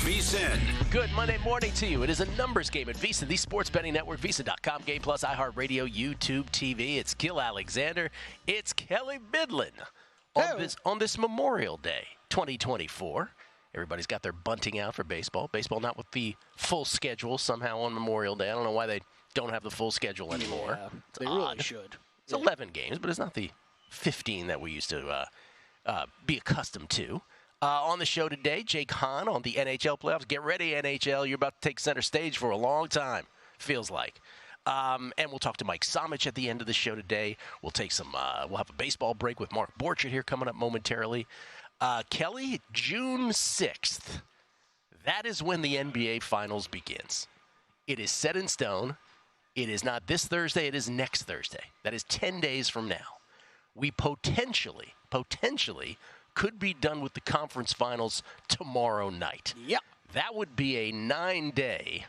VSiN. Good Monday morning to you. It is a numbers game at VSiN, the sports betting network, VSiN.com, Game Plus, iHeartRadio, YouTube TV. It's Gill Alexander. It's Kelly Bidlin on this Memorial Day 2024. Everybody's got their bunting out for baseball. Baseball not with the full schedule somehow on Memorial Day. I don't know why they don't have the full schedule anymore. Yeah, they really should. It's 11 games, but it's not the 15 that we used to be accustomed to. On the show today, Jake Hahn on the NHL playoffs. Get ready, NHL. You're about to take center stage for a long time, feels like. And we'll talk to Mike Somich at the end of the show today. We'll take we'll have a baseball break with Mark Borchardt here coming up momentarily. Kelly, June 6th, that is when the NBA Finals begins. It is set in stone. It is not this Thursday. It is next Thursday. That is 10 days from now. We potentially could be done with the conference finals tomorrow night. Yep. That would be a 9-day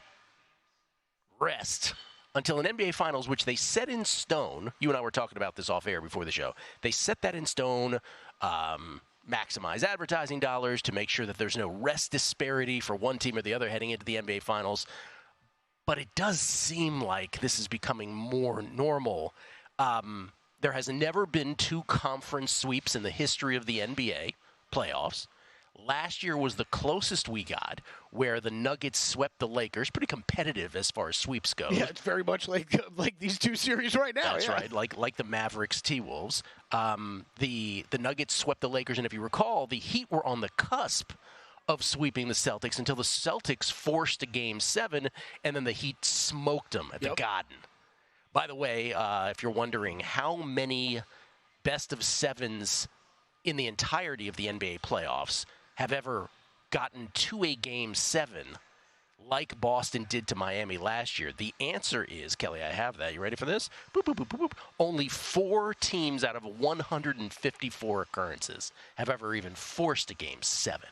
rest until an NBA Finals, which they set in stone. You and I were talking about this off air before the show. They set that in stone, maximize advertising dollars to make sure that there's no rest disparity for one team or the other heading into the NBA Finals. But it does seem like this is becoming more normal. There has never been two conference sweeps in the history of the NBA playoffs. Last year was the closest we got, where the Nuggets swept the Lakers. Pretty competitive as far as sweeps go. Yeah, it's very much like these two series right now. That's right, like the Mavericks T-Wolves. The Nuggets swept the Lakers, and if you recall, the Heat were on the cusp of sweeping the Celtics until the Celtics forced a Game 7, and then the Heat smoked them at the Garden. By the way, if you're wondering how many best-of-sevens in the entirety of the NBA playoffs have ever gotten to a Game 7 like Boston did to Miami last year, the answer is, Kelly, I have that. You ready for this? Boop, boop, boop, boop, boop. Only 4 teams out of 154 occurrences have ever even forced a Game 7.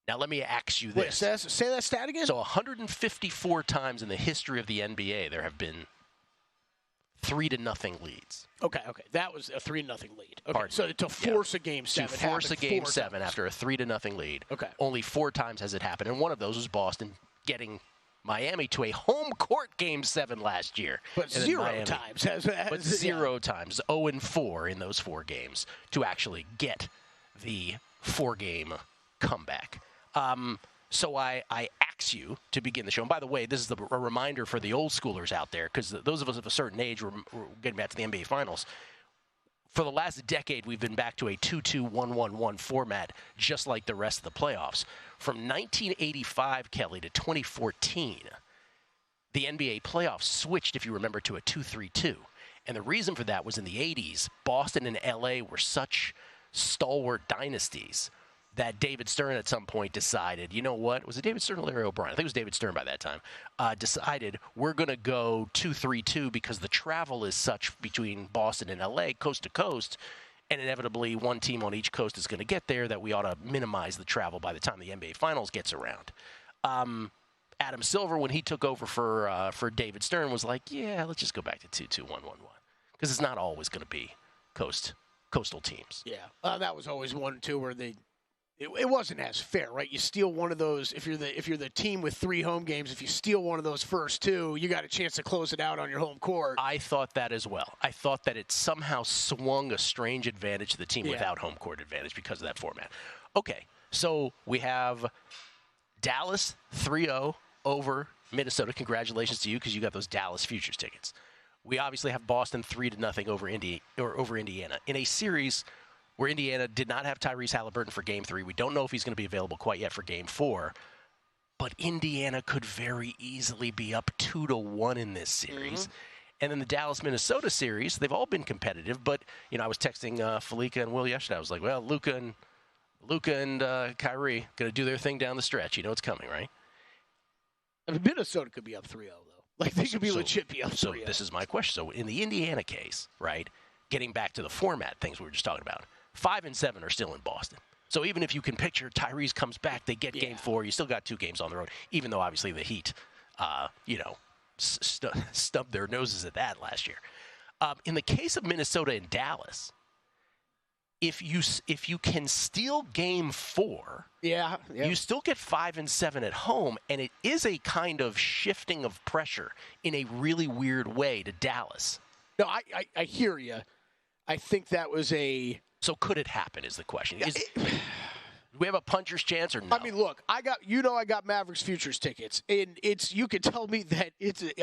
Now, let me ask you this. Wait, say that stat again? So 154 times in the history of the NBA, there have been 3-0 leads. Okay. That was a 3-0 lead. Okay. Pardon. So to force a Game 7. To force a Game 7 after a 3-0 lead. Okay. Only 4 times has it happened, and one of those was Boston getting Miami to a home court Game 7 last year. But 0 times has But 0 times, 0-4 in those 4 games to actually get the 4-game comeback. So I ask you to begin the show. And by the way, this is a reminder for the old schoolers out there, because those of us of a certain age, we're getting back to the NBA Finals. For the last decade, we've been back to a 2-2-1-1-1 format, just like the rest of the playoffs. From 1985, Kelly, to 2014, the NBA playoffs switched, if you remember, to a 2-3-2. And the reason for that was in the 80s, Boston and LA were such stalwart dynasties that David Stern at some point decided, you know what? Was it David Stern or Larry O'Brien? I think it was David Stern by that time. Decided we're going to go 2-3-2 because the travel is such between Boston and LA, coast to coast, and inevitably one team on each coast is going to get there, that we ought to minimize the travel by the time the NBA Finals gets around. Adam Silver, when he took over for David Stern, was like, yeah, let's just go back to 2-2-1-1-1 because it's not always going to be coastal teams. Yeah, that was always one too where it wasn't as fair, right? You steal one of those if you're the team with 3 home games. If you steal one of those first 2, you got a chance to close it out on your home court. I thought that as well. I thought that it somehow swung a strange advantage to the team without home court advantage because of that format. Okay, so we have Dallas 3-0 over Minnesota. Congratulations to you because you got those Dallas futures tickets. We obviously have Boston 3-0 over Indiana in a series where Indiana did not have Tyrese Halliburton for Game 3. We don't know if he's going to be available quite yet for Game 4. But Indiana could very easily be up 2-1 in this series. Mm-hmm. And then the Dallas-Minnesota series, they've all been competitive. But, I was texting Felica and Will yesterday. I was like, well, Luka and Kyrie going to do their thing down the stretch. You know it's coming, right? I mean, Minnesota could be up 3-0, though. Like, they could be legit be up 3-0. So this is my question. So in the Indiana case, right, getting back to the format things we were just talking about, 5 and 7 are still in Boston. So even if you can picture Tyrese comes back, they get Game 4. You still got 2 games on the road, even though obviously the Heat, stubbed their noses at that last year. In the case of Minnesota and Dallas, if you can steal game 4, you still get 5 and 7 at home, and it is a kind of shifting of pressure in a really weird way to Dallas. No, I hear you. I think that was a. So could it happen? Is the question. Do we have a puncher's chance or no? I mean, look, I got Mavericks futures tickets, and you could tell me that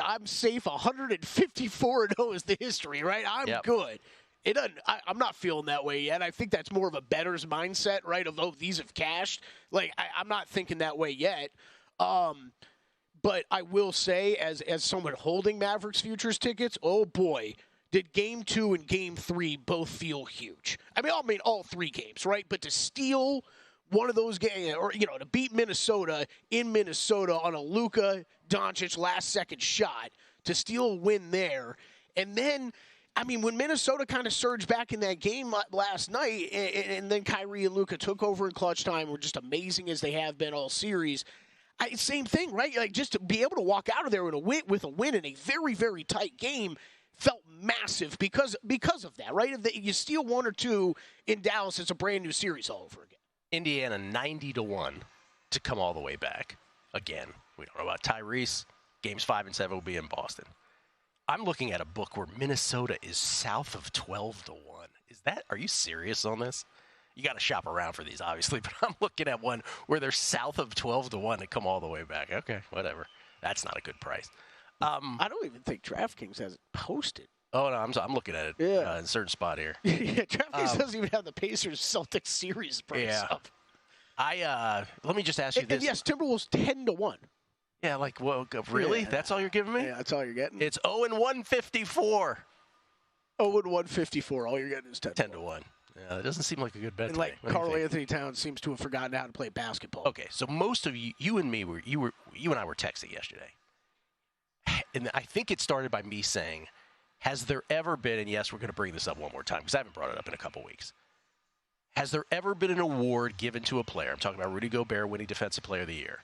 I'm safe. 154-0 is the history, right? I'm good. It doesn't. I'm not feeling that way yet. I think that's more of a bettor's mindset, right? Of these have cashed. Like I'm not thinking that way yet. But I will say, as someone holding Mavericks futures tickets, oh boy, did Game 2 and Game 3 both feel huge. I mean, all 3 games, right? But to steal one of those games, or to beat Minnesota in Minnesota on a Luka Doncic last-second shot, to steal a win there, and then. I mean, when Minnesota kind of surged back in that game last night, and then Kyrie and Luka took over in clutch time, were just amazing as they have been all series. Same thing, right? Like just to be able to walk out of there with a win in a very, very tight game felt massive because of that, right? If you steal 1 or 2 in Dallas, it's a brand new series all over again. Indiana 90-1 to come all the way back. Again, we don't know about Tyrese. Games 5 and 7 will be in Boston. I'm looking at a book where Minnesota is south of 12-1. Are you serious on this? You got to shop around for these, obviously, but I'm looking at one where they're south of 12-1 to come all the way back. Okay, whatever. That's not a good price. I don't even think DraftKings has it posted. Oh, no, I'm looking at it in a certain spot here. Yeah, DraftKings doesn't even have the Pacers-Celtics series price up. Let me just ask you this. And yes, Timberwolves 10-1. Yeah, like, well, really? Yeah. That's all you're giving me? Yeah, that's all you're getting. It's 0-154. 0-154. All you're getting is 10-1. Yeah, that doesn't seem like a good bet. And like Karl Anthony Towns seems to have forgotten how to play basketball. Okay, so most of you and me you and I were texting yesterday, and I think it started by me saying, "Has there ever been?" And yes, we're going to bring this up one more time because I haven't brought it up in a couple weeks. Has there ever been an award given to a player? I'm talking about Rudy Gobert winning Defensive Player of the Year.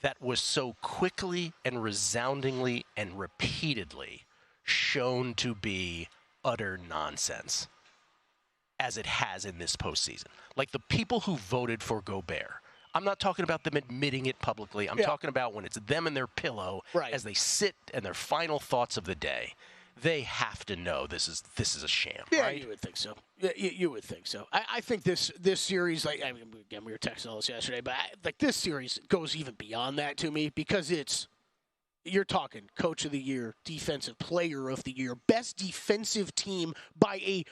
That was so quickly and resoundingly and repeatedly shown to be utter nonsense as it has in this postseason. Like the people who voted for Gobert, I'm not talking about them admitting it publicly. I'm talking about when it's them and their pillow as they sit and their final thoughts of the day. They have to know this is a sham, right? You would think so. You would think so. I think this series, again, we were texting all this yesterday, but this series goes even beyond that to me because you're talking Coach of the Year, Defensive Player of the Year, best defensive team by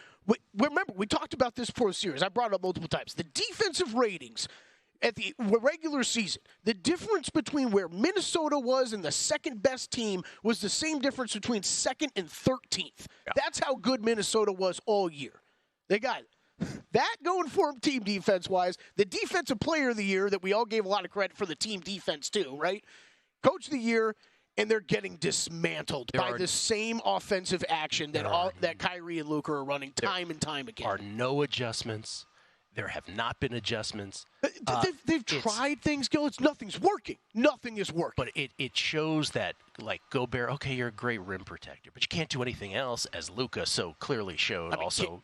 remember, we talked about this before the series. I brought it up multiple times. The defensive ratings at the regular season, the difference between where Minnesota was and the second best team was the same difference between 2nd and 13th. Yeah. That's how good Minnesota was all year. They got that going for them team defense-wise. The Defensive Player of the Year that we all gave a lot of credit for the team defense too, right? Coach of the Year, and they're getting dismantled by the same offensive action that Kyrie and Luka are running time and time again. There are no adjustments. There have not been adjustments. They've tried things, Gill. Nothing's working. Nothing is working. But it shows that, like, Gobert, okay, you're a great rim protector, but you can't do anything else, as Luka so clearly showed.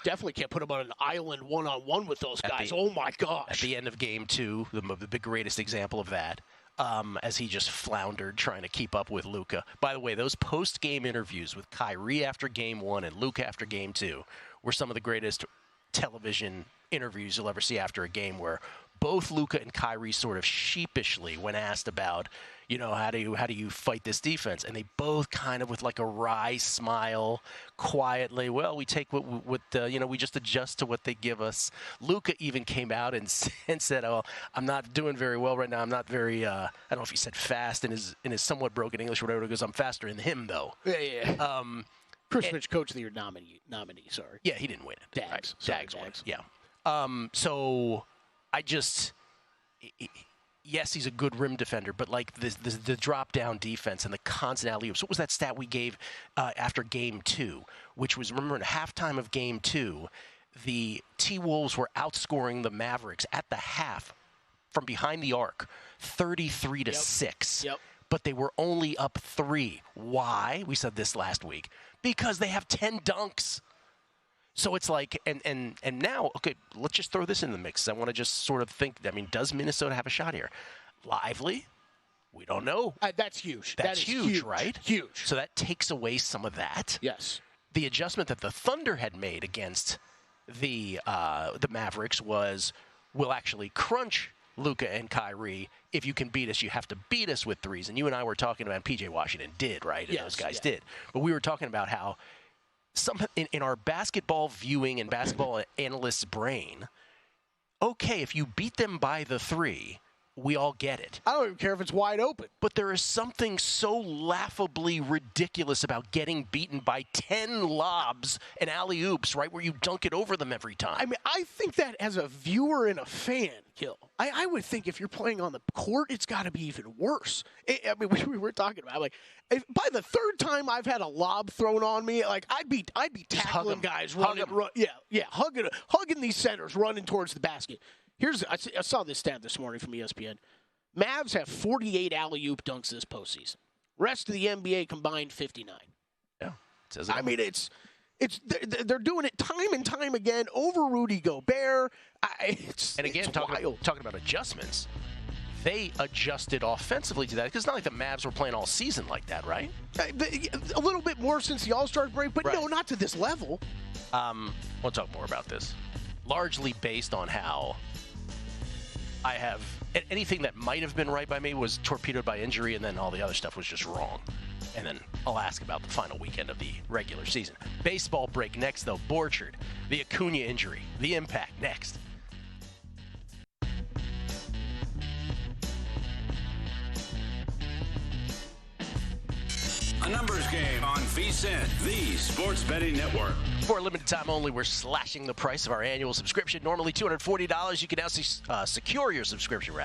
Definitely can't put him on an island one-on-one with those guys. Oh, my gosh. At the end of Game 2, the greatest example of that, as he just floundered trying to keep up with Luka. By the way, those post-game interviews with Kyrie after Game 1 and Luka after Game 2 were some of the greatest television interviews you'll ever see after a game, where both Luka and Kyrie sort of sheepishly, when asked about, how do you fight this defense, and they both kind of with like a wry smile, quietly, well, we take what we just adjust to what they give us. Luka even came out and said, "Oh, I'm not doing very well right now. I'm not very I don't know if he said fast in his somewhat broken English or whatever. He goes, I'm faster than him though." Yeah. Chris Mitch, Coach of the Year nominee. Sorry. Yeah, he didn't win it. Dags. Right? Dags won. Yeah. So I just, yes, he's a good rim defender, but like the drop down defense and the constant alley-oops. What was that stat we gave after Game 2, which was, remember, at halftime of Game 2, the T-Wolves were outscoring the Mavericks at the half from behind the arc, 33-6. Yep. But they were only up 3. Why? We said this last week. Because they have 10 dunks. So it's like, and now, okay, let's just throw this in the mix. I want to just sort of think, I mean, does Minnesota have a shot here? Lively? We don't know. That's huge. That's huge, right? Huge. So that takes away some of that. Yes. The adjustment that the Thunder had made against the Mavericks was, we'll actually crunch Luka and Kyrie. If you can beat us, you have to beat us with threes. And you and I were talking about, P.J. Washington did, right? And those guys did. But we were talking about how in our basketball viewing and basketball analyst's brain, okay, if you beat them by the three, we all get it. I don't even care if it's wide open. But there is something so laughably ridiculous about getting beaten by 10 lobs and alley-oops, right, where you dunk it over them every time. I mean, I think that as a viewer and a fan, Gill, I would think if you're playing on the court, it's got to be even worse. I mean, we were talking about, like, by the third time I've had a lob thrown on me, like, I'd be tackling guys running. Hugging these centers, running towards the basket. I saw this stat this morning from ESPN. Mavs have 48 alley-oop dunks this postseason. Rest of the NBA combined 59. Yeah. I mean, they're doing it time and time again over Rudy Gobert. And again, talking about adjustments, they adjusted offensively to that because it's not like the Mavs were playing all season like that, right? A little bit more since the All-Star break, but no, not to this level. We'll talk more about this. Largely based on how I have anything that might have been right by me was torpedoed by injury, and then all the other stuff was just wrong. And then I'll ask about the final weekend of the regular season. Baseball break next, though. Borchard, the Acuna injury, the impact next. A numbers game on VSiN, the sports betting network. For a limited time only, we're slashing the price of our annual subscription. Normally $240. You can now secure your subscription,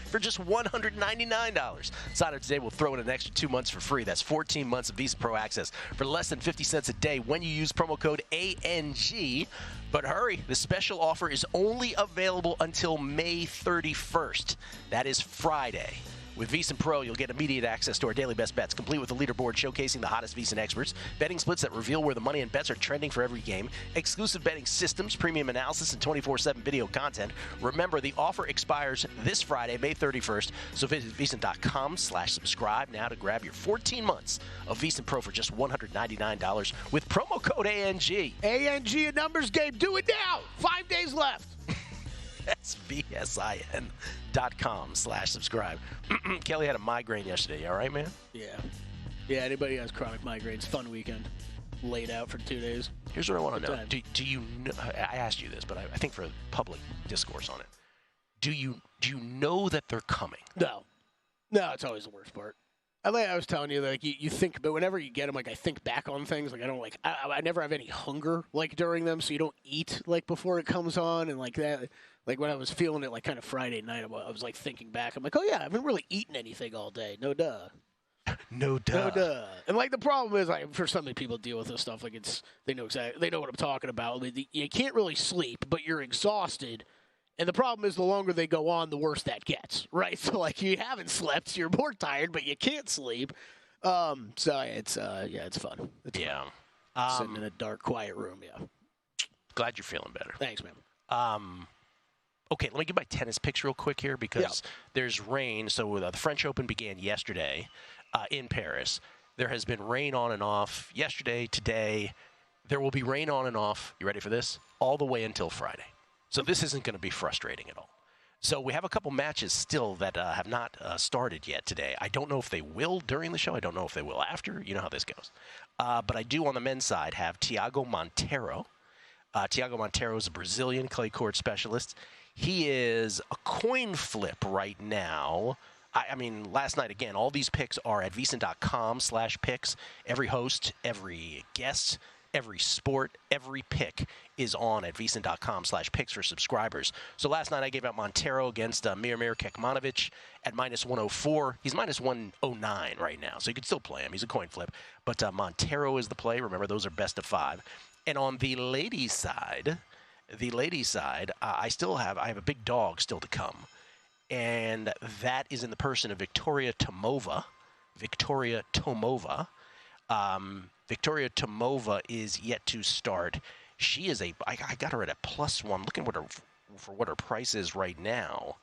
for just $199. Sign up today. We'll throw in an extra 2 months for free. That's 14 months of Visa Pro Access for less than 50 cents a day when you use promo code ANG. But hurry, the special offer is only available until May 31st. That is Friday. With VSiN Pro, you'll get immediate access to our daily best bets, complete with a leaderboard showcasing the hottest VSiN experts, betting splits that reveal where the money and bets are trending for every game, exclusive betting systems, premium analysis, and 24/7 video content. Remember, the offer expires this Friday, May 31st, so visit VSiN.com/subscribe now to grab your 14 months of VSiN Pro for just $199 with promo code ANG. ANG, a numbers game. Do it now. 5 days left. That's VSiN.com/subscribe. Kelly had a migraine yesterday. You all right, man? Yeah. Yeah, anybody who has chronic migraines, fun weekend. Laid out for 2 days. Here's what I want to know. Do you know, I asked you this, but I think for public discourse on it. Do you know that they're coming? No. No, it's always the worst part. I was telling you, like, you think, but whenever you get them, like, I think back on things. Like, I don't, like, I never have any hunger, like, during them, so you don't eat, like, before it comes on, and, like, that. Like, when I was feeling it, like, kind of Friday night, I was, like, thinking back. I'm like, oh, yeah, I haven't really eaten anything all day. No duh. No duh. No duh. And, like, the problem is, like, for so many people deal with this stuff, like, they know what I'm talking about. You can't really sleep, but you're exhausted. And the problem is the longer they go on, the worse that gets, right? So, like, you haven't slept, so you're more tired, but you can't sleep. So, it's fun. It's fun. Sitting in a dark, quiet room, yeah. Glad you're feeling better. Thanks, man. Okay, let me give my tennis picks real quick here because there's rain. So the French Open began yesterday in Paris. There has been rain on and off yesterday, today. There will be rain on and off, you ready for this? All the way until Friday. So this isn't going to be frustrating at all. So we have a couple matches still that have not started yet today. I don't know if they will during the show. I don't know if they will after. You know how this goes. But I do on the men's side have Thiago Monteiro. Thiago Monteiro is a Brazilian clay court specialist. He is a coin flip right now. I mean, last night, again, all these picks are at VSiN.com/picks. Every host, every guest, every sport, every pick is on at VSiN.com/picks for subscribers. So last night I gave out Monteiro against Miomir Kekmanovic at -104. He's -109 right now, so you could still play him. He's a coin flip. But Monteiro is the play. Remember, those are best of 5. And on the ladies' side, I have a big dog still to come. And that is in the person of Victoria Tomova. Victoria Tomova is yet to start She is I got her at a +1. Looking for what her price is right now,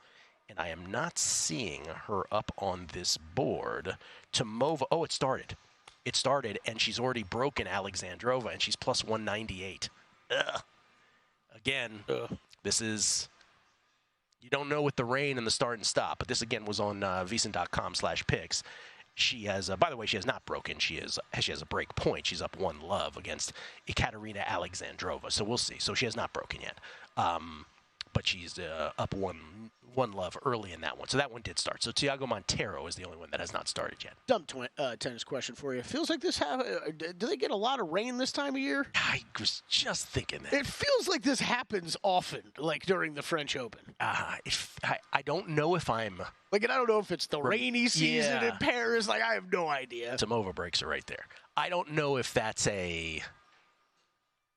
and I am not seeing her up on this board. Tomova. Oh, it started. It started, and she's already broken Alexandrova, and she's +198. Ugh. Again, this is, you don't know with the rain and the start and stop, but this again was on VSiN.com/picks. She has, by the way, she has not broken. She has a break point. She's up 1-love against Ekaterina Alexandrova. So we'll see. So she has not broken yet. But she's up 1-love early in that one. So that one did start. So Tiago Monteiro is the only one that has not started yet. Dumb tennis question for you. Feels like this do they get a lot of rain this time of year? I was just thinking that. It feels like this happens often, like during the French Open. I don't know if I'm... Like, and I don't know if it's the rainy season in Paris. Like, I have no idea. Tomova breaks are right there. I don't know if that's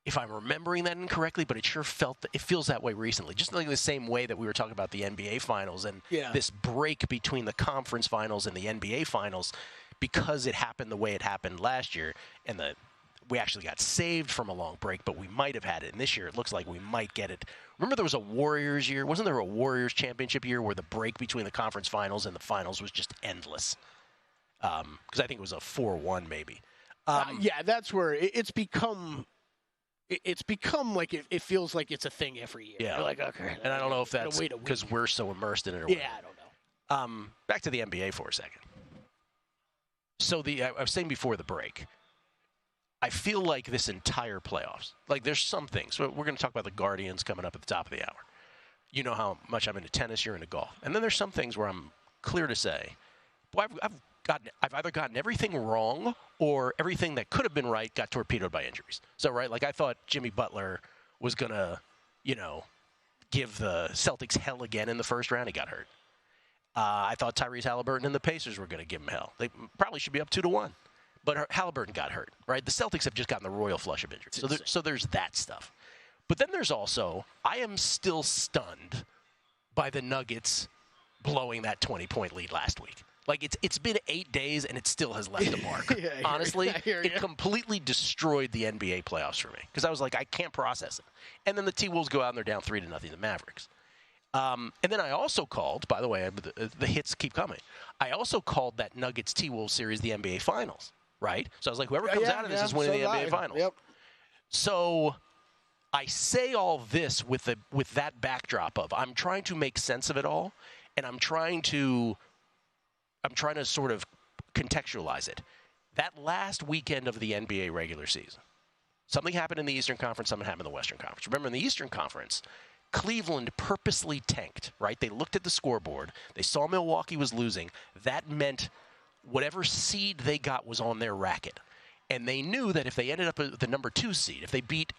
if I'm remembering that incorrectly, but it sure it feels that way recently. Just like the same way that we were talking about the NBA Finals and this break between the conference finals and the NBA Finals, because it happened the way it happened last year, and we actually got saved from a long break, but we might have had it. And this year, it looks like we might get it. Remember there was a Warriors year? Wasn't there a Warriors championship year where the break between the conference finals and the finals was just endless? Because I think it was a 4-1 maybe. Yeah, that's where it's become... It's become like it feels like it's a thing every year. Yeah. You're like, okay. And I don't know if that's because we're so immersed in it or whatever. Yeah, I don't know. Back to the NBA for a second. So I was saying before the break, I feel like this entire playoffs, like there's some things. We're going to talk about the Guardians coming up at the top of the hour. You know how much I'm into tennis, you're into golf. And then there's some things where I'm clear to say, boy, I've either gotten everything wrong or everything that could have been right got torpedoed by injuries. So, right, like I thought Jimmy Butler was going to, give the Celtics hell again in the first round. He got hurt. I thought Tyrese Halliburton and the Pacers were going to give him hell. They probably should be up 2-1. But Halliburton got hurt, right? The Celtics have just gotten the royal flush of injuries. So there's that stuff. But then there's also, I am still stunned by the Nuggets blowing that 20-point lead last week. Like, it's been 8 days, and it still has left a mark. Honestly, it completely destroyed the NBA playoffs for me. Because I was like, I can't process it. And then the T-Wolves go out, and they're down 3-0 to the Mavericks. And then I also called, by the way, the hits keep coming. I also called that Nuggets T-Wolves series the NBA Finals, right? So I was like, whoever comes out of this is winning the NBA Finals. Yep. So I say all this with that backdrop of I'm trying to make sense of it all, and I'm trying to sort of contextualize it. That last weekend of the NBA regular season, something happened in the Eastern Conference, something happened in the Western Conference. Remember, in the Eastern Conference, Cleveland purposely tanked, right? They looked at the scoreboard. They saw Milwaukee was losing. That meant whatever seed they got was on their racket. And they knew that if they ended up at the number 2 seed, if they beat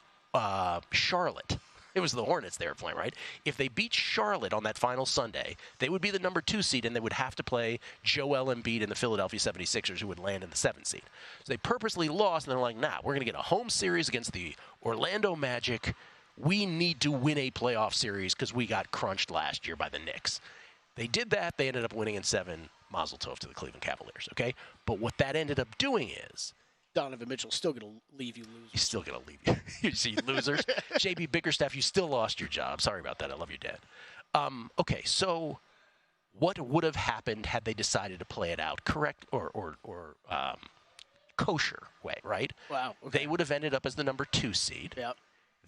Charlotte, it was the Hornets they were playing, right? If they beat Charlotte on that final Sunday, they would be the number 2 seed, and they would have to play Joel Embiid and the Philadelphia 76ers, who would land in the 7th seed. So they purposely lost, and they're like, nah, we're going to get a home series against the Orlando Magic. We need to win a playoff series because we got crunched last year by the Knicks. They did that. They ended up winning in 7. Mazel tov to the Cleveland Cavaliers, okay? But what that ended up doing is Donovan Mitchell's still going to leave you losers. He's still going to leave you. You see, losers. J.B. Bickerstaff, you still lost your job. Sorry about that. I love your dad. Okay, so what would have happened had they decided to play it out correct or kosher way, right? Wow. Okay. They would have ended up as the number 2 seed. Yep.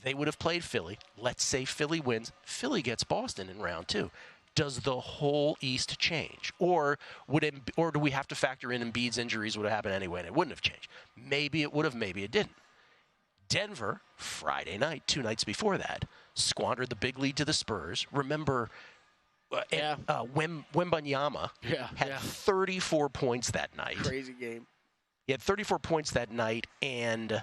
They would have played Philly. Let's say Philly wins. Philly gets Boston in round 2. Does the whole East change? Or do we have to factor in Embiid's injuries would have happened anyway and it wouldn't have changed? Maybe it would have, maybe it didn't. Denver, Friday night, 2 nights before that, squandered the big lead to the Spurs. Remember, Wembanyama had 34 points that night. Crazy game. He had 34 points that night, and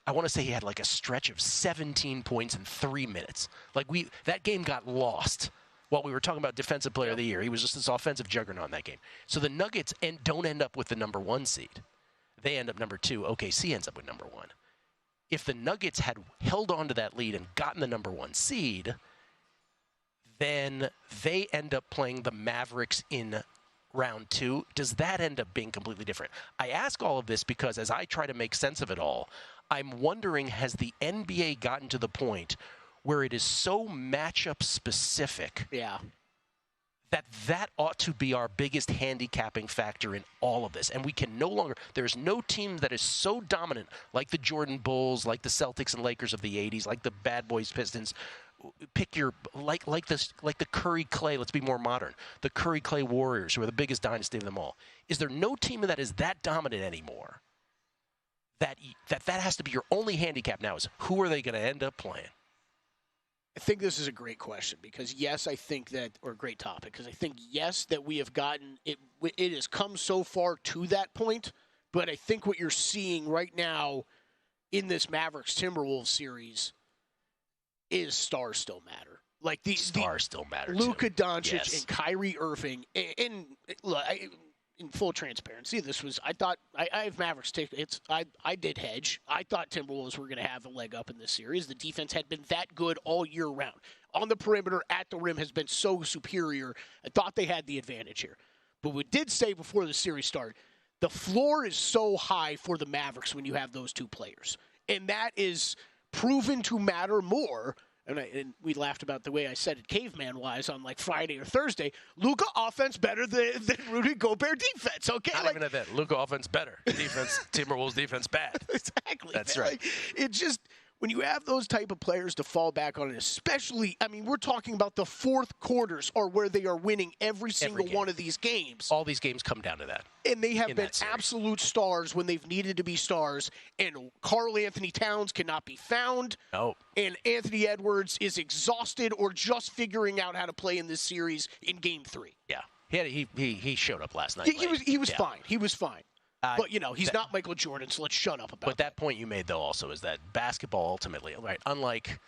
I want to say he had like a stretch of 17 points in 3 minutes. Like that game got lost. While we were talking about Defensive Player of the Year, he was just this offensive juggernaut in that game. So the Nuggets don't end up with the number 1 seed. They end up number 2. OKC ends up with number 1. If the Nuggets had held on to that lead and gotten the number 1 seed, then they end up playing the Mavericks in round 2. Does that end up being completely different? I ask all of this because as I try to make sense of it all, I'm wondering, has the NBA gotten to the point where it is so matchup specific that ought to be our biggest handicapping factor in all of this? And we can no longer, there's no team that is so dominant like the Jordan Bulls, like the Celtics and Lakers of the 80s, like the Bad Boys Pistons. Pick your, like the Curry Clay, let's be more modern, the Curry Clay Warriors, who are the biggest dynasty of them all. Is there no team that is that dominant anymore? That has to be your only handicap now, is who are they going to end up playing? I think this is a great question because, yes, I think that, or a great topic, because I think, yes, that we have gotten, it has come so far to that point, but I think what you're seeing right now in this Mavericks-Timberwolves series is stars still matter. Like the stars still matter. Luka Doncic Yes. and Kyrie Irving, and look, in full transparency, this was, I thought, I have Mavericks tickets. I did hedge. I thought Timberwolves were going to have a leg up in this series. The defense had been that good all year round. On the perimeter, at the rim, has been so superior. I thought they had the advantage here. But we did say before the series started, the floor is so high for the Mavericks when you have those two players. And that is proven to matter more. And we laughed about the way I said it caveman-wise on like Friday or Thursday. Luka offense better than Rudy Gobert defense, okay? Not even at that. Luka offense better. Defense, Timberwolves defense bad. Exactly. That's man. right. Like, it just, when you have those type of players to fall back on, especially, I mean, we're talking about the fourth quarters are where they are winning every single one of these games. All these games come down to that. And they have been absolute stars when they've needed to be stars. And Karl Anthony Towns cannot be found. No. And Anthony Edwards is exhausted or just figuring out how to play in this series in Game 3. Yeah. He showed up last night. He was fine. He was fine. But, he's not Michael Jordan, so let's shut up about But that point you made, though, also is that basketball ultimately, right, unlike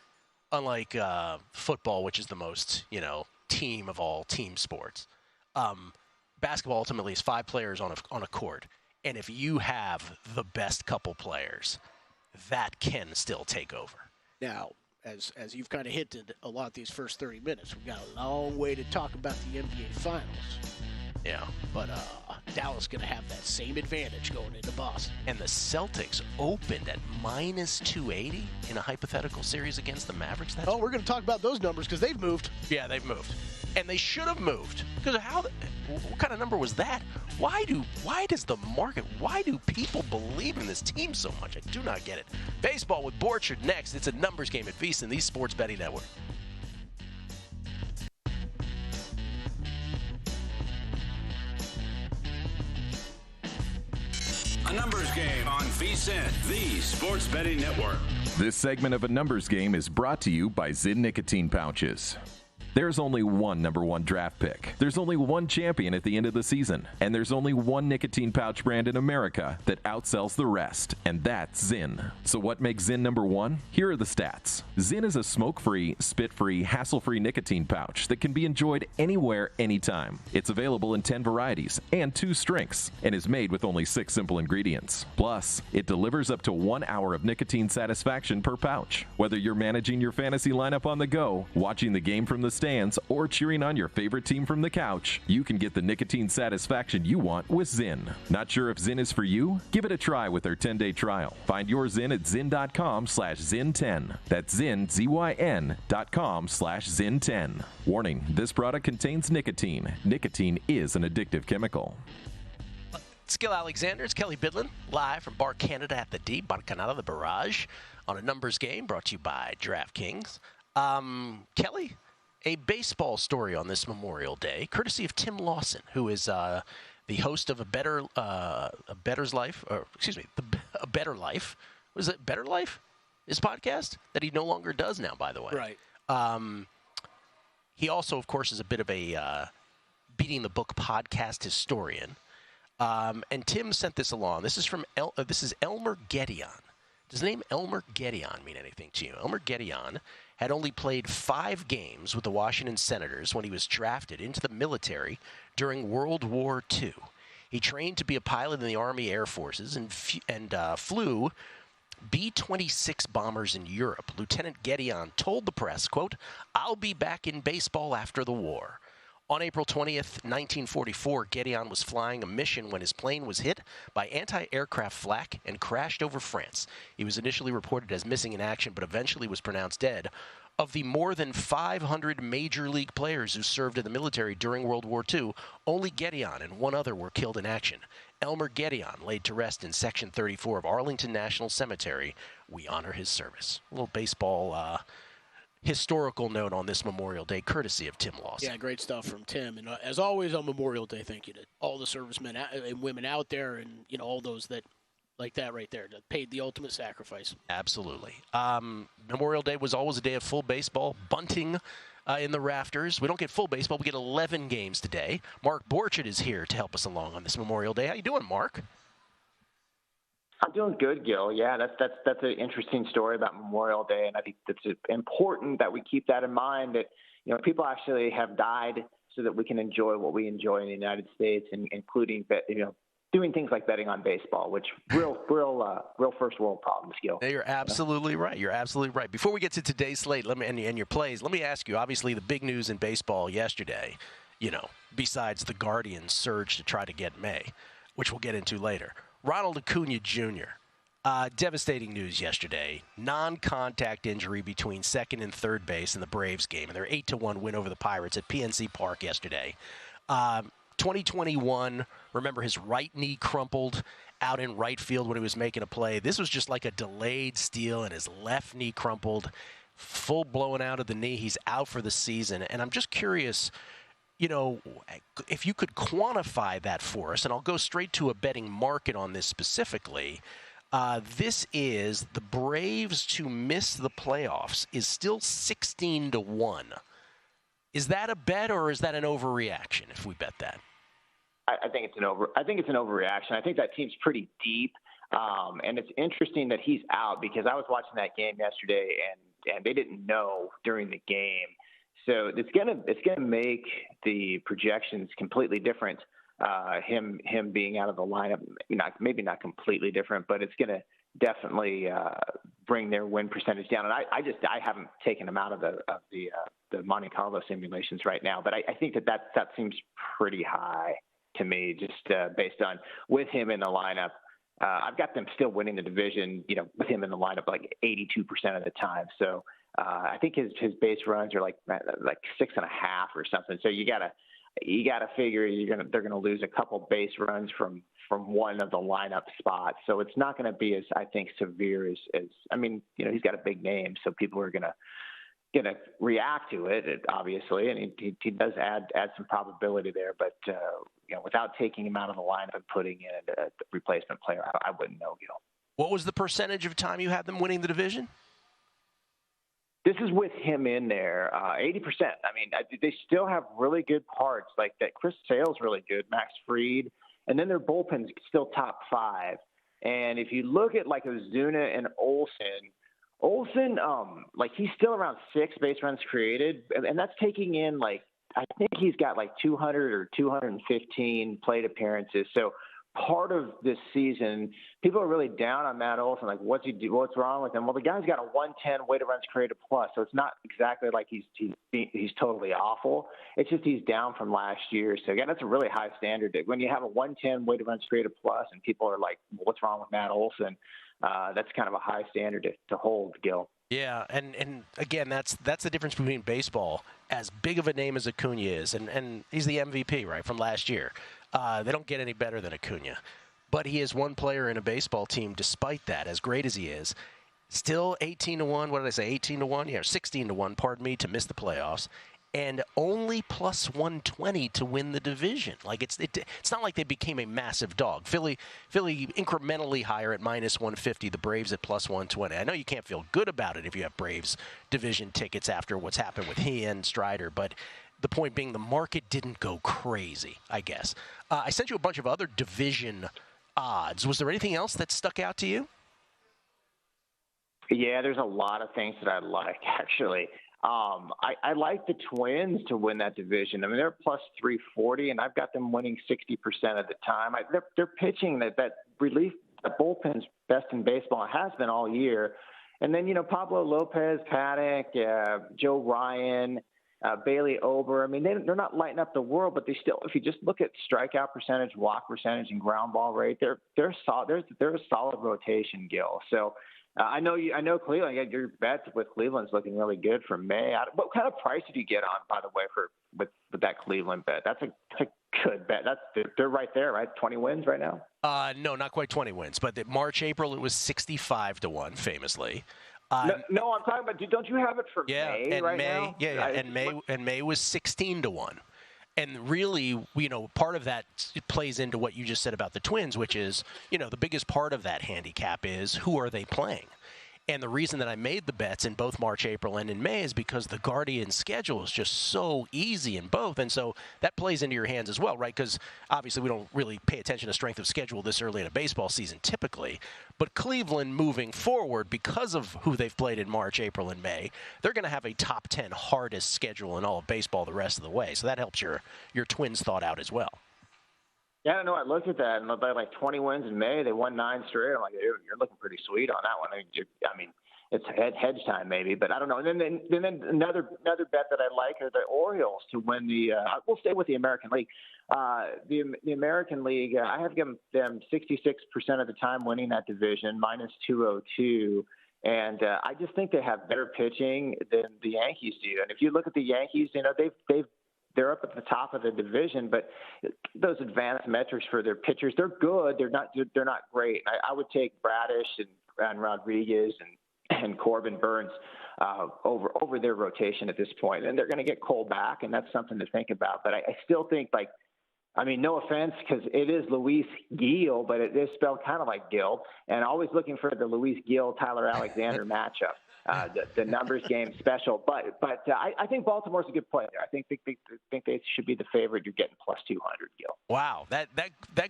football, which is the most, team of all team sports, basketball ultimately is 5 players on a court. And if you have the best couple players, that can still take over. Now, as you've kind of hinted a lot these first 30 minutes, we've got a long way to talk about the NBA Finals. Yeah. But Dallas going to have that same advantage going into Boston. And the Celtics opened at minus 280 in a hypothetical series against the Mavericks. We're going to talk about those numbers because they've moved. Yeah, they've moved. And they should have moved. Because what kind of number was that? Why do people believe in this team so much? I do not get it. Baseball with Borchard next. It's a numbers game at VSiN, the Sports Betting Network. A numbers game on VSiN, the Sports Betting Network. This segment of A Numbers Game is brought to you by ZYN nicotine pouches. There's only one number one draft pick. There's only one champion at the end of the season. And there's only one nicotine pouch brand in America that outsells the rest, and that's ZYN. So what makes ZYN number one? Here are the stats. ZYN is a smoke-free, spit-free, hassle-free nicotine pouch that can be enjoyed anywhere, anytime. It's available in 10 varieties and 2 strengths, and is made with only 6 simple ingredients. Plus, it delivers up to 1 hour of nicotine satisfaction per pouch. Whether you're managing your fantasy lineup on the go, watching the game from the stands, or cheering on your favorite team from the couch, you can get the nicotine satisfaction you want with ZYN. Not sure if ZYN is for you? Give it a try with their 10-day trial. Find your ZYN at zyn.com/ZYN10. That's ZYN, ZYN.com/ZYN10. Warning, this product contains nicotine. Nicotine is an addictive chemical. It's Gill Alexander. It's Kelly Bidlin, live from Bar Canada at the D, Bar Canada, the Barrage, on a numbers game brought to you by DraftKings. Kelly, a baseball story on this Memorial Day, courtesy of Tim Lawson, who is the host of A Better Life. Was it Better Life? His podcast that he no longer does now, by the way. Right. He also, of course, is a bit of a Beating the Book podcast historian. And Tim sent this along. This is from this is Elmer Gedeon. Does the name Elmer Gedeon mean anything to you? Elmer Gedeon had only played 5 games with the Washington Senators when he was drafted into the military during World War II. He trained to be a pilot in the Army Air Forces and flew B-26 bombers in Europe. Lieutenant Gedeon told the press, quote, "I'll be back in baseball after the war." On April 20th, 1944, Gedeon was flying a mission when his plane was hit by anti-aircraft flak and crashed over France. He was initially reported as missing in action, but eventually was pronounced dead. Of the more than 500 major league players who served in the military during World War II, only Gedeon and one other were killed in action. Elmer Gedeon laid to rest in Section 34 of Arlington National Cemetery. We honor his service. A little baseball historical note on this Memorial Day, courtesy of Tim Lawson. Yeah, great stuff from Tim. And as always on Memorial Day, thank you to all the servicemen and women out there, and all those that like that right there that paid the ultimate sacrifice. Absolutely. Memorial Day was always a day of full baseball, bunting in the rafters. We don't get full baseball; we get 11 games today. Mark Borchett is here to help us along on this Memorial Day. How you doing, Mark? I'm doing good, Gill. Yeah, that's an interesting story about Memorial Day, and I think it's important that we keep that in mind. That people actually have died so that we can enjoy what we enjoy in the United States, and including doing things like betting on baseball, which real first world problems, Gill. You're absolutely right. You're absolutely right. Before we get to today's slate, and your plays, let me ask you. Obviously, the big news in baseball yesterday, besides the Guardians' surge to try to get May, which we'll get into later. Ronald Acuna Jr. Devastating news yesterday. Non-contact injury between second and third base in the Braves game, and their 8-1 win over the Pirates at PNC Park yesterday. 2021, remember his right knee crumpled out in right field when he was making a play. This was just like a delayed steal, and his left knee crumpled, full blowing out of the knee. He's out for the season, and I'm just curious, if you could quantify that for us, and I'll go straight to a betting market on this specifically. This is the Braves to miss the playoffs is still 16-1. Is that a bet, or is that an overreaction if we bet that? I think it's an overreaction. I think that team's pretty deep, and it's interesting that he's out, because I was watching that game yesterday, and they didn't know during the game. So it's gonna make the projections completely different. Him being out of the lineup, maybe not completely different, but it's gonna definitely bring their win percentage down. And I haven't taken him out of the Monte Carlo simulations right now, but I think that seems pretty high to me, just based on with him in the lineup. I've got them still winning the division, with him in the lineup like 82% of the time. So I think his base runs are like 6.5 or something. So you gotta figure they're gonna lose a couple base runs from one of the lineup spots. So it's not gonna be as, I think, severe as he's got a big name, so people are gonna react to it, obviously, and he does add some probability there. But without taking him out of the lineup and putting in a replacement player, I wouldn't know, Gil. What was the percentage of time you had them winning the division? This is with him in there, 80%. They still have really good parts, like that. Chris Sale's really good, Max Fried, and then their bullpen's still top 5. And if you look at like Ozuna and Olsen, he's still around 6 base runs created, and that's taking in I think he's got 200 or 215 plate appearances. So part of this season, people are really down on Matt Olson. What's wrong with him? Well, the guy's got a 110 weighted runs created plus, so it's not exactly like he's totally awful. It's just he's down from last year. So again, that's a really high standard. When you have a 110 weighted runs created plus, and people are like, what's wrong with Matt Olson? That's kind of a high standard to hold, Gil. Yeah, and again, that's the difference between baseball, as big of a name as Acuna is, and he's the MVP, right, from last year. They don't get any better than Acuna. But he is one player in a baseball team, despite that, as great as he is. Still 18-1, what did I say, 18-1? Yeah, 16-1, pardon me, to miss the playoffs. And only plus 120 to win the division. It's not like they became a massive dog. Philly incrementally higher at minus 150. The Braves at plus 120. I know you can't feel good about it if you have Braves division tickets after what's happened with he and Strider, but the point being the market didn't go crazy, I guess. I sent you a bunch of other division odds. Was there anything else that stuck out to you? Yeah, there's a lot of things that I like, actually. I like the Twins to win that division. They're plus 340, and I've got them winning 60% of the time. They're pitching that relief. The bullpen's best in baseball. It has been all year. And then, Pablo Lopez, Paddock, Joe Ryan, Bailey Ober. I mean, they're not lighting up the world, but they still, if you just look at strikeout percentage, walk percentage, and ground ball rate, they're solid. They're a solid rotation, Gill. So I know Cleveland. Your bets with Cleveland's looking really good for May. What kind of price did you get on, by the way, with that Cleveland bet? That's a good bet. They're right there, right? 20 wins right now. No, not quite 20 wins, but March, April, it was 65-1, famously. No, I'm talking about. Don't you have it for May and right May, now? Yeah, and May was 16-1, and really, part of that plays into what you just said about the Twins, which is, the biggest part of that handicap is who are they playing. And the reason that I made the bets in both March, April, and in May is because the Guardians' schedule is just so easy in both. And so that plays into your hands as well, right? Because obviously we don't really pay attention to strength of schedule this early in a baseball season typically. But Cleveland moving forward, because of who they've played in March, April, and May, they're going to have a top 10 hardest schedule in all of baseball the rest of the way. So that helps your Twins thought out as well. Yeah, I looked at that, and they had like 20 wins in May. They won 9 straight. I'm like, you're looking pretty sweet on that one. I mean, it's hedge time maybe, but I don't know. And then another bet that I like are the Orioles to win the. We'll stay with the American League. The American League, I have given them 66% of the time winning that division, minus 202. And I just think they have better pitching than the Yankees do. And if you look at the Yankees, they're up at the top of the division, but those advanced metrics for their pitchers, they're good. They're not great. I would take Bradish and Rodriguez and Corbin Burns over their rotation at this point. And they're going to get Cole back, and that's something to think about. But I still think, no offense, because it is Luis Gill, but it is spelled kind of like Gill. And always looking for the Luis Gill-Tyler Alexander matchup. The numbers game special, but I think Baltimore's a good play there. I think they should be the favorite. You're getting plus 200, Gill. Wow, that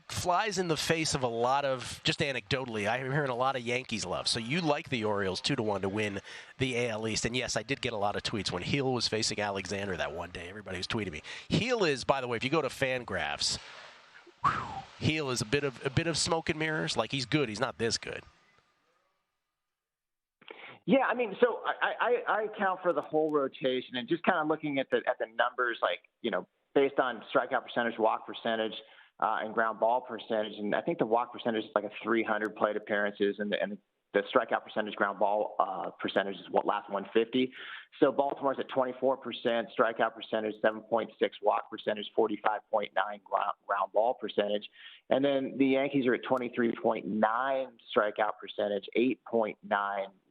flies in the face of a lot of, just anecdotally, I'm hearing a lot of Yankees love. So you like the Orioles 2-1 to win the AL East, and yes, I did get a lot of tweets when Gill was facing Alexander that one day. Everybody was tweeting me. Gill is, by the way, if you go to Fangraphs, Gill is a bit of smoke and mirrors. Like, he's good, he's not this good. Yeah, so I account for the whole rotation, and just kind of looking at the numbers, based on strikeout percentage, walk percentage, and ground ball percentage. And I think the walk percentage is like a 300 plate appearances, and the strikeout percentage, ground ball percentage is last 150. So Baltimore's at 24%, strikeout percentage 7.6, walk percentage 45.9, ground ball percentage. And then the Yankees are at 23.9 strikeout percentage, 8.9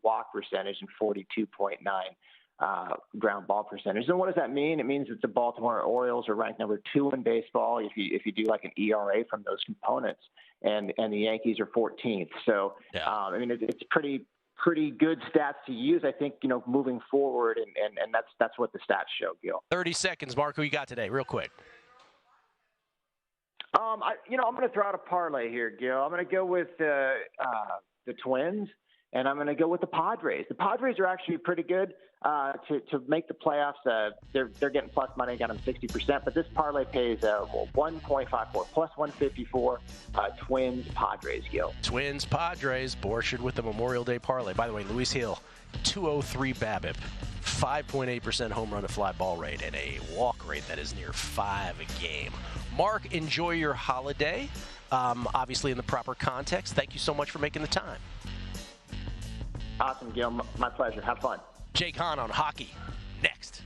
walk percentage, and 42.9 ground ball percentage. And what does that mean? It means that the Baltimore Orioles are ranked number 2 in baseball if you do like an ERA from those components, and the Yankees are 14th. So yeah. It's pretty good stats to use, I think, moving forward, and that's what the stats show, Gil. 30 seconds, Mark. Who you got today, real quick? I'm going to throw out a parlay here, Gil. I'm going to go with the Twins, and I'm going to go with the Padres. The Padres are actually pretty good to make the playoffs. They're getting plus money. I got them 60%, but this parlay pays 1.54 plus 154. Twins Padres, Gil. Twins Padres. Borchard with the Memorial Day parlay. By the way, Luis Gill, 203 BABIP, 5.8% home run to fly ball rate, and a walk rate that is near 5 a game. Mark, enjoy your holiday, obviously in the proper context. Thank you so much for making the time. Awesome, Gil. My pleasure. Have fun. Jake Hahn on hockey next.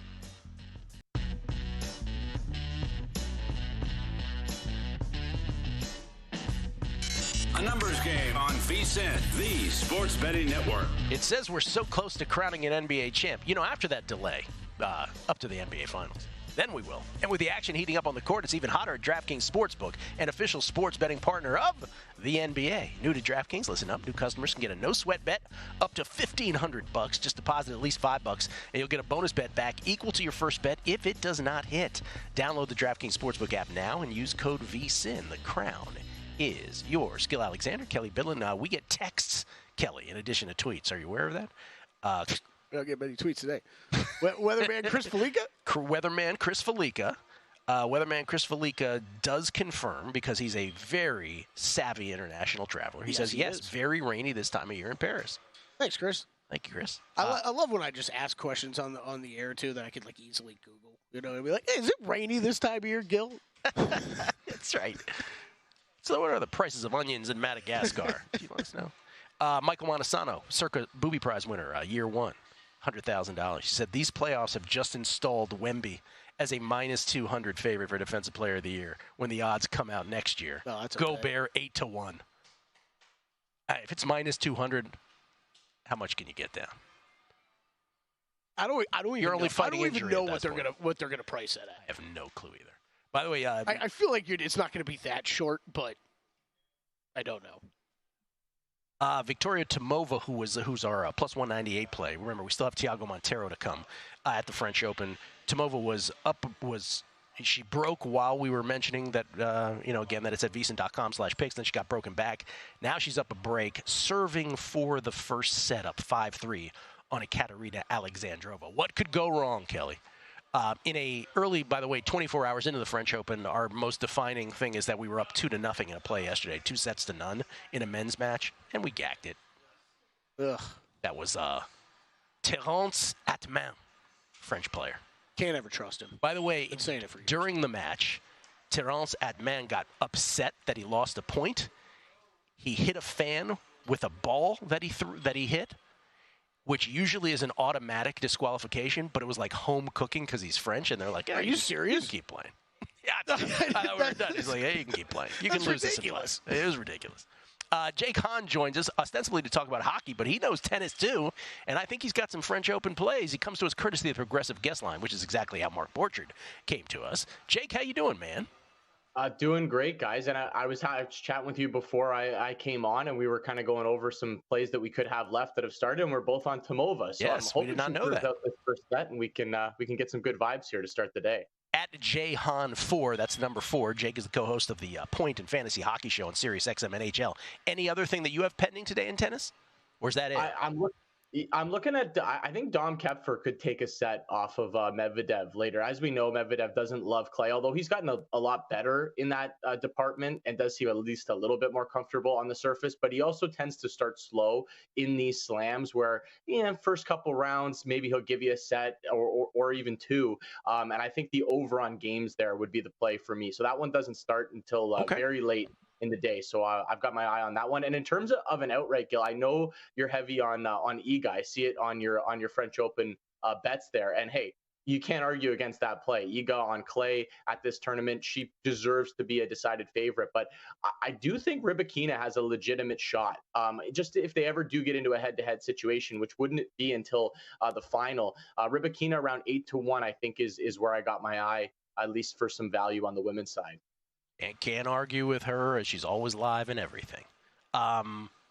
A numbers game on VSiN, the sports betting network. It says we're so close to crowning an NBA champ. After that delay, up to the NBA Finals. Then we will. And with the action heating up on the court, it's even hotter at DraftKings Sportsbook, an official sports betting partner of the NBA. New to DraftKings, listen up. New customers can get a no-sweat bet up to $1,500. Just deposit at least $5, and you'll get a bonus bet back equal to your first bet if it does not hit. Download the DraftKings Sportsbook app now and use code VSiN. The crown is yours. Gill Alexander, Kelly Bidlin. We get texts, Kelly, in addition to tweets. Are you aware of that? I don't get many tweets today. Weatherman Chris Felica? Weatherman Chris Felica. Weatherman Chris Felica does confirm, because he's a very savvy international traveler. He says, yes, very rainy this time of year in Paris. Thanks, Chris. Thank you, Chris. I love when I just ask questions on the air too that I could like easily Google. You know, I'd be like, hey, is it rainy this time of year, Gill? That's right. So what are the prices of onions in Madagascar? Do you let us know? Michael Montesano, circa Booby Prize winner, year one, $100,000. He said these playoffs have just installed Wemby as a -200 favorite for Defensive Player of the Year when the odds come out next year. Oh, that's Go okay. Bear 8-1. If it's -200, how much can you get down? I don't You're only fighting I don't even injury know at that what they're gonna price it at. I have no clue either. By the way, I feel like it's not going to be that short, but I don't know. Victoria Tomova, who's our +198 play. Remember, we still have Thiago Monteiro to come at the French Open. Tomova she broke while we were mentioning that, again, that it's at VSiN.com/picks. Then she got broken back. Now she's up a break, serving for the first set up 5-3 on a Katerina Alexandrova. What could go wrong, Kelly? In a early, by the way, 24 hours into the French Open, our most defining thing is that we were up 2-0 in a play yesterday, 2-0 in a men's match, and we gagged it. Ugh. That was Terence Atman, French player. Can't ever trust him. By the way, Been saying it for years. During the match, Terence Atman got upset that he lost a point. He hit a fan with a ball that he hit, which usually is an automatic disqualification, but it was like home cooking because he's French, and they're like, Are you serious? You can keep playing. Yeah, I thought we were done. He's like, hey, you can keep playing. You can lose ridiculous. this in life. It is ridiculous. Jake Hahn joins us ostensibly to talk about hockey, but he knows tennis too, and I think he's got some French Open plays. He comes to us courtesy of the Progressive Guest Line, which is exactly how Mark Borchard came to us. Jake, how you doing, man? Doing great, guys. And I was chatting with you before I came on, and we were kind of going over some plays that we could have left that have started, and we're both on Tomova. So yes, I'm hoping we did not know that. Out this first set, and we can get some good vibes here to start the day. At JHan4, that's number 4. Jake is the co-host of the Point and Fantasy Hockey Show on Sirius XM NHL. Any other thing that you have pending today in tennis? Or is that it? I'm looking at, I think Dom Kepfer could take a set off of Medvedev later. As we know, Medvedev doesn't love clay, although he's gotten a lot better in that department and does seem at least a little bit more comfortable on the surface. But he also tends to start slow in these slams where, first couple rounds, maybe he'll give you a set or even two. And I think the over on games there would be the play for me. So that one doesn't start until very late in the day. So I've got my eye on that one. And in terms of an outright, Gill, I know you're heavy on Iga. I see it on your French Open bets there. And hey, you can't argue against that play. Iga on clay at this tournament, she deserves to be a decided favorite. But I do think Rybakina has a legitimate shot. Just if they ever do get into a head-to-head situation, which wouldn't be until the final, Rybakina around 8-1, I think is where I got my eye, at least for some value on the women's side. And can't argue with her, as she's always live and everything.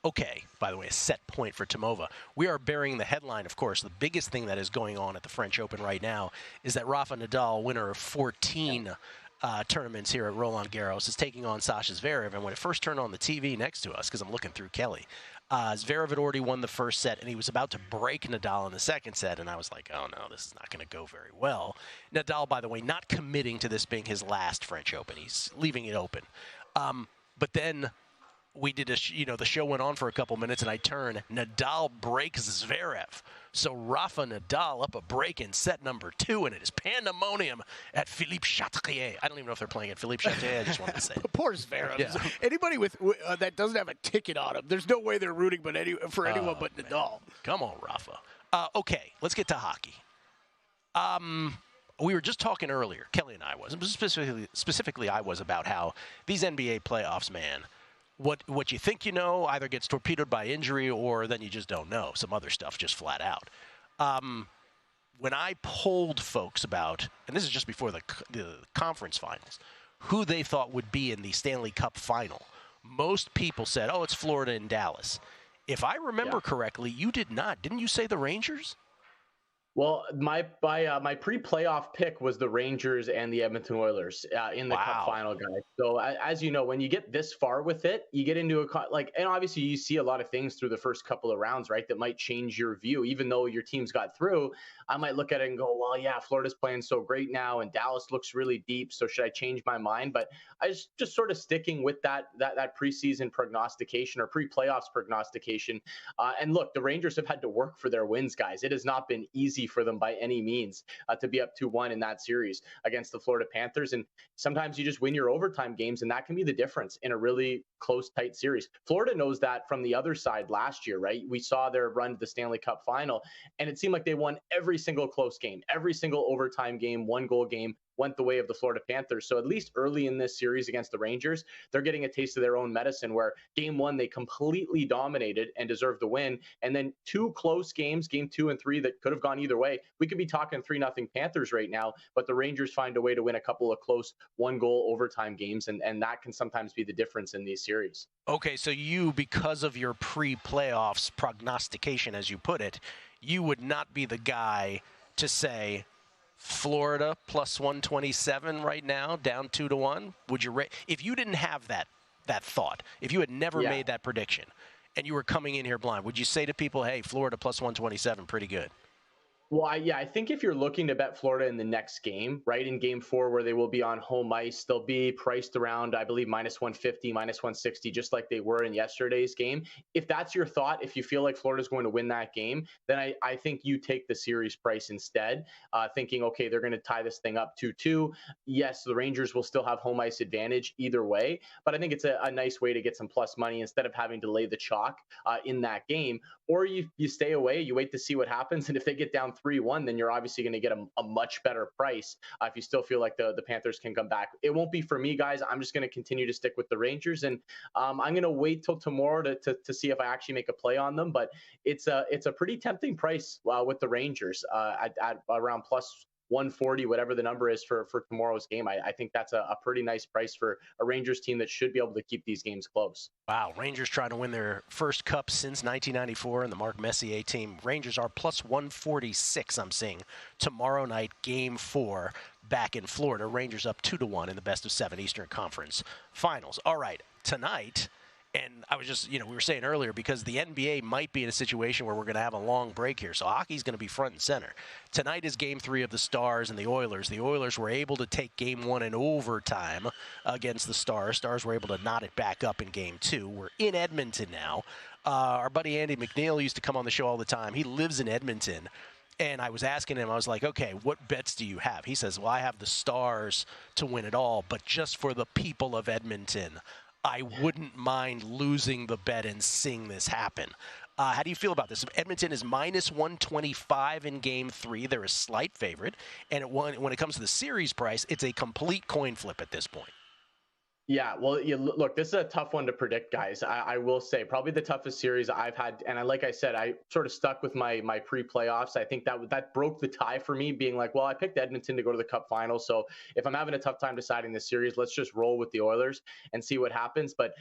Okay, by the way, a set point for Tomova. We are bearing the headline, of course. The biggest thing that is going on at the French Open right now is that Rafa Nadal, winner of 14 tournaments here at Roland Garros, is taking on Sasha Zverev. And when it first turned on the TV next to us, because I'm looking through Kelly, Zverev had already won the first set, and he was about to break Nadal in the second set, and I was like, oh, no, this is not going to go very well. Nadal, by the way, not committing to this being his last French Open. He's leaving it open. But then we did the show went on for a couple minutes, and I turn, Nadal breaks Zverev. So Rafa Nadal up a break in set number 2, and it is pandemonium at Philippe Chatrier. I don't even know if they're playing at Philippe Chatrier. I just wanted to say it. Poor Zverev. Yeah. Anybody with that doesn't have a ticket on him, there's no way they're rooting for anyone but Nadal. Come on, Rafa. Okay, let's get to hockey. We were just talking earlier, Kelly and I was, specifically I was, about how these NBA playoffs, man, what you think you know either gets torpedoed by injury or then you just don't know. Some other stuff just flat out. When I polled folks about, and this is just before the conference finals, who they thought would be in the Stanley Cup final, most people said, oh, it's Florida and Dallas. If I remember correctly, you did not. Didn't you say the Rangers? Well, my pre-playoff pick was the Rangers and the Edmonton Oilers in the Cup final, guys. So as you know, when you get this far with it, you get into and obviously you see a lot of things through the first couple of rounds, right? That might change your view. Even though your teams got through, I might look at it and go, well, yeah, Florida's playing so great now, and Dallas looks really deep. So should I change my mind? But I just sort of sticking with that preseason prognostication or pre-playoffs prognostication. And look, the Rangers have had to work for their wins, guys. It has not been easy for them by any means to be up 2-1 in that series against the Florida Panthers. And sometimes you just win your overtime games, and that can be the difference in a really close, tight series. Florida knows that from the other side last year, right? We saw their run to the Stanley Cup final, and it seemed like they won every single close game, every single overtime game, 1-goal game went the way of the Florida Panthers. So at least early in this series against the Rangers, they're getting a taste of their own medicine, where game 1, they completely dominated and deserved the win. And then 2 close games, game 2 and 3, that could have gone either way. We could be talking 3-0 Panthers right now, but the Rangers find a way to win a couple of close 1-goal overtime games. And that can sometimes be the difference in these series. Okay, so you, because of your pre-playoffs prognostication, as you put it, you would not be the guy to say Florida plus 127 right now, down 2-1. Would you if you didn't have that thought, if you had never made that prediction and you were coming in here blind, would you say to people, hey, Florida plus 127, pretty good? Well, I think if you're looking to bet Florida in the next game, right, in game 4 where they will be on home ice, they'll be priced around, I believe, minus 150, minus 160, just like they were in yesterday's game. If that's your thought, if you feel like Florida's going to win that game, then I think you take the series price instead, thinking, okay, they're going to tie this thing up 2-2. Yes, the Rangers will still have home ice advantage either way, but I think it's a nice way to get some plus money instead of having to lay the chalk in that game. Or you stay away, you wait to see what happens, and if they get down 3-1, then you're obviously going to get a much better price if you still feel like the Panthers can come back. It won't be for me, guys. I'm just going to continue to stick with the Rangers, and I'm going to wait till tomorrow to see if I actually make a play on them. But it's a pretty tempting price with the Rangers at around plus 140, whatever the number is for tomorrow's game. I think that's a pretty nice price for a Rangers team that should be able to keep these games close. Wow, Rangers trying to win their first cup since 1994, and the Mark Messier team. Rangers are plus 146, I'm seeing, tomorrow night, game 4, back in Florida. Rangers up 2-1 in the best-of-7 Eastern Conference Finals. All right, tonight, and I was just, we were saying earlier, because the NBA might be in a situation where we're going to have a long break here, so hockey's going to be front and center. Tonight is Game 3 of the Stars and the Oilers. The Oilers were able to take Game 1 in overtime against the Stars. Stars were able to knot it back up in Game 2. We're in Edmonton now. Our buddy Andy McNeil used to come on the show all the time. He lives in Edmonton. And I was asking him, I was like, okay, what bets do you have? He says, well, I have the Stars to win it all, but just for the people of Edmonton, I wouldn't mind losing the bet and seeing this happen. How do you feel about this? Edmonton is minus 125 in Game 3. They're a slight favorite. And when it comes to the series price, it's a complete coin flip at this point. Yeah, well, look, this is a tough one to predict, guys. I will say probably the toughest series I've had. And like I said, I sort of stuck with my pre-playoffs. I think that broke the tie for me, being like, well, I picked Edmonton to go to the Cup final. So if I'm having a tough time deciding this series, let's just roll with the Oilers and see what happens. But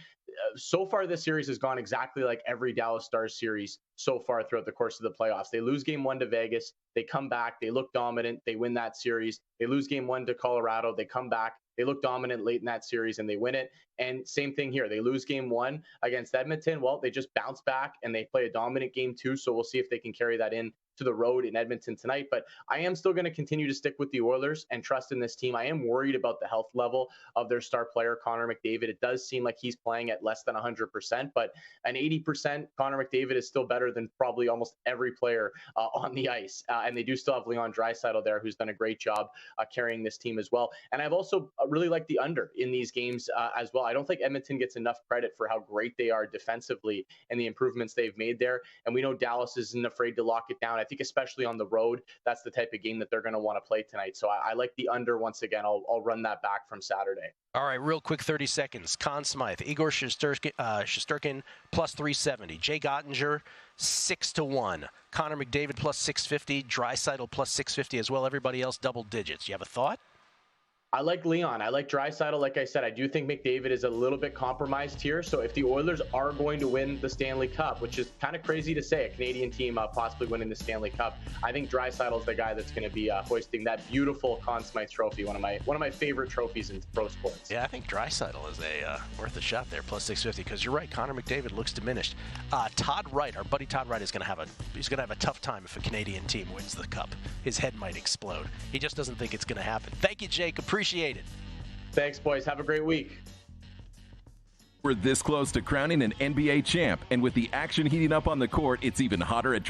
so far, this series has gone exactly like every Dallas Stars series so far throughout the course of the playoffs. They lose Game 1 to Vegas. They come back. They look dominant. They win that series. They lose Game 1 to Colorado. They come back. They look dominant late in that series and they win it. And same thing here. They lose Game 1 against Edmonton. Well, they just bounce back and they play a dominant Game 2. So we'll see if they can carry that in to the road in Edmonton tonight. But I am still going to continue to stick with the Oilers and trust in this team. I am worried about the health level of their star player, Connor McDavid. It does seem like he's playing at less than 100%, but an 80% Connor McDavid is still better than probably almost every player on the ice. And they do still have Leon Draisaitl there, who's done a great job carrying this team as well. And I've also really liked the under in these games as well. I don't think Edmonton gets enough credit for how great they are defensively and the improvements they've made there. And we know Dallas isn't afraid to lock it down. I think especially on the road, that's the type of game that they're going to want to play tonight. So I like the under once again. I'll run that back from Saturday. All right, real quick, 30 seconds. Conn Smythe, Igor Shesterkin plus 370. Jay Gottinger, 6-1. Connor McDavid plus 650. Draisaitl plus 650 as well. Everybody else double digits. You have a thought? I like Leon. I like Draisaitl. Like I said, I do think McDavid is a little bit compromised here. So if the Oilers are going to win the Stanley Cup, which is kind of crazy to say, a Canadian team possibly winning the Stanley Cup, I think Draisaitl is the guy that's going to be hoisting that beautiful Conn Smythe trophy, one of my favorite trophies in pro sports. Yeah, I think Draisaitl is worth a shot there, plus 650. Because you're right, Connor McDavid looks diminished. Todd Wright, our buddy Todd Wright, is going to have a tough time if a Canadian team wins the Cup. His head might explode. He just doesn't think it's going to happen. Thank you, Jake. Appreciate it. Thanks, boys. Have a great week. We're this close to crowning an NBA champ, and with the action heating up on the court, it's even hotter at